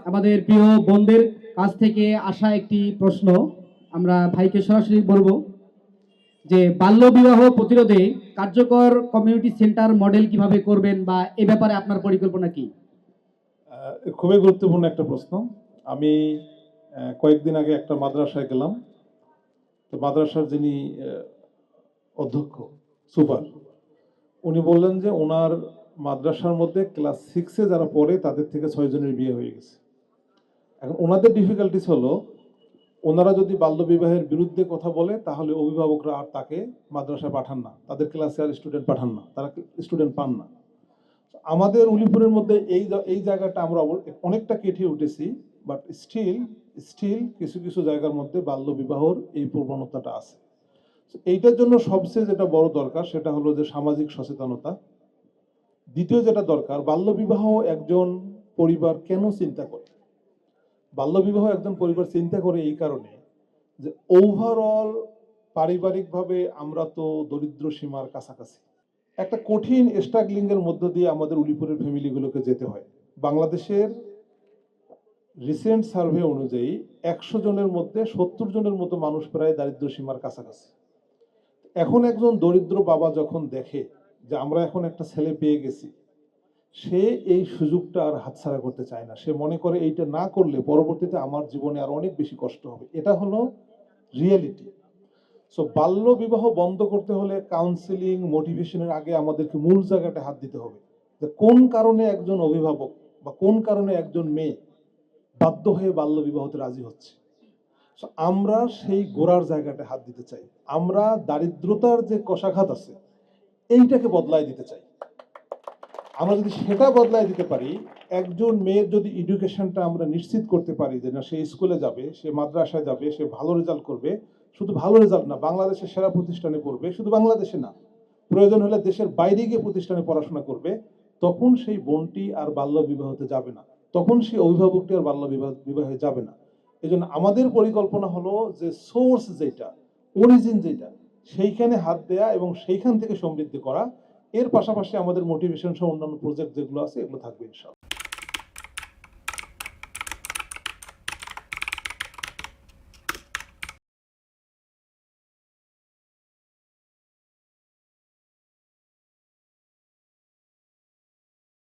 আমাদের প্রিয় বোনদের কাছ থেকে আসা একটি প্রশ্ন আমরা ভাইকে সরাসরি বলবো যে বাল্য বিবাহ প্রতিরোধে কার্যকর কমিউনিটি সেন্টার মডেল কিভাবে করবেন বা এ ব্যাপারে আপনার পরিকল্পনা কি? খুবই গুরুত্বপূর্ণ একটা প্রশ্ন। আমি কয়েকদিন আগে একটা মাদ্রাসায় গেলাম। তো মাদ্রাসার যিনি অধ্যক্ষ সুপার, উনি বললেন যে ওনার মাদ্রাসার মধ্যে ক্লাস 6-এ যারা পড়ে তাদের থেকে 6 জনের বিয়ে হয়ে গেছে। এখন ওনাদের ডিফিকাল্টিস হলো, ওনারা যদি বাল্য বিবাহের বিরুদ্ধে কথা বলে তাহলে অভিভাবকরা আর তাকে মাদ্রাসায় পাঠান না, তাদের ক্লাসে আর স্টুডেন্ট পাঠান না, তারা স্টুডেন্ট পান না। আমাদের উলিপুরের মধ্যে এই জায়গাটা আমরা অনেকটা কেটে উঠেছি, বাট স্টিল কিছু কিছু জায়গার মধ্যে বাল্য বিবাহর এই প্রবণতাটা আছে। এইটার জন্য সবচেয়ে যেটা বড় দরকার সেটা হলো যে সামাজিক সচেতনতা। দ্বিতীয় যেটা দরকার, বাল্য বিবাহ একজন পরিবার কেন চিন্তা করে? বাল্য বিবাহ একজন পরিবার চিন্তা করে এই কারণে যে ওভারঅল পারিবারিকভাবে আমরা তো দরিদ্র সীমার কাছাকাছি, একটা কঠিন স্ট্রাগলিং এর মধ্য দিয়ে আমাদের উলিপুরের ফ্যামিলিগুলোকে যেতে হয়। বাংলাদেশের রিসেন্ট সার্ভে অনুযায়ী 100 জনের মধ্যে 70 জনের মতো মানুষ প্রায় দারিদ্র সীমার কাছাকাছি। এখন একজন দরিদ্র বাবা যখন দেখে যে আমরা এখন একটা ছেলে পেয়ে গেছি, সে এই সুযোগটা আর হাতছাড়া করতে চায় না। সে মনে করে এইটা না করলে পরবর্তীতে আমার জীবনে আর অনেক বেশি কষ্ট হবে। এটা হলো রিয়েলিটি। সো বাল্য বিবাহ বন্ধ করতে হলে কাউন্সিলিং, মোটিভেশনের আগে আমাদেরকে মূল জায়গাটা হাত দিতে হবে যে কোন কারণে একজন অভিভাবক বা কোন কারণে একজন মেয়ে বাধ্য হয়ে বাল্য বিবাহতে রাজি হচ্ছে। সো আমরা সেই গোড়ার জায়গাটা হাত দিতে চাই। আমরা দারিদ্রতার যে কষাঘাত আছে এইটাকে বদলায় দিতে চাই। আমরা যদি সেটা বদলায় দিতে পারি, একজন মেয়ের যদি এডুকেশনটা আমরা নিশ্চিত করতে পারি যে না, সে স্কুলে যাবে, সে মাদ্রাসায় যাবে, সে ভালো রেজাল্ট করবে, শুধু ভালো রেজাল্ট না, বাংলাদেশের সেরা প্রতিষ্ঠানে পড়বে, শুধু বাংলাদেশে না, প্রয়োজন হলে দেশের বাইরে গিয়ে প্রতিষ্ঠানে পড়াশোনা করবে, তখন সেই বোনটি আর বাল্য বিবাহতে যাবে না, তখন সেই অভিভাবকটি আর বাল্য বিবাহে যাবে না। এই জন্য আমাদের পরিকল্পনা হলো যে সোর্স যেটা, অরিজিন যেটা, সেইখানে হাত দেয়া এবং সেইখান থেকে সমৃদ্ধি করা। এর পাশাপাশি আমাদের মোটিভেশন সহ অন্যান্য প্রজেক্ট যেগুলো আছে এগুলো থাকবে ইনশাআল্লাহ।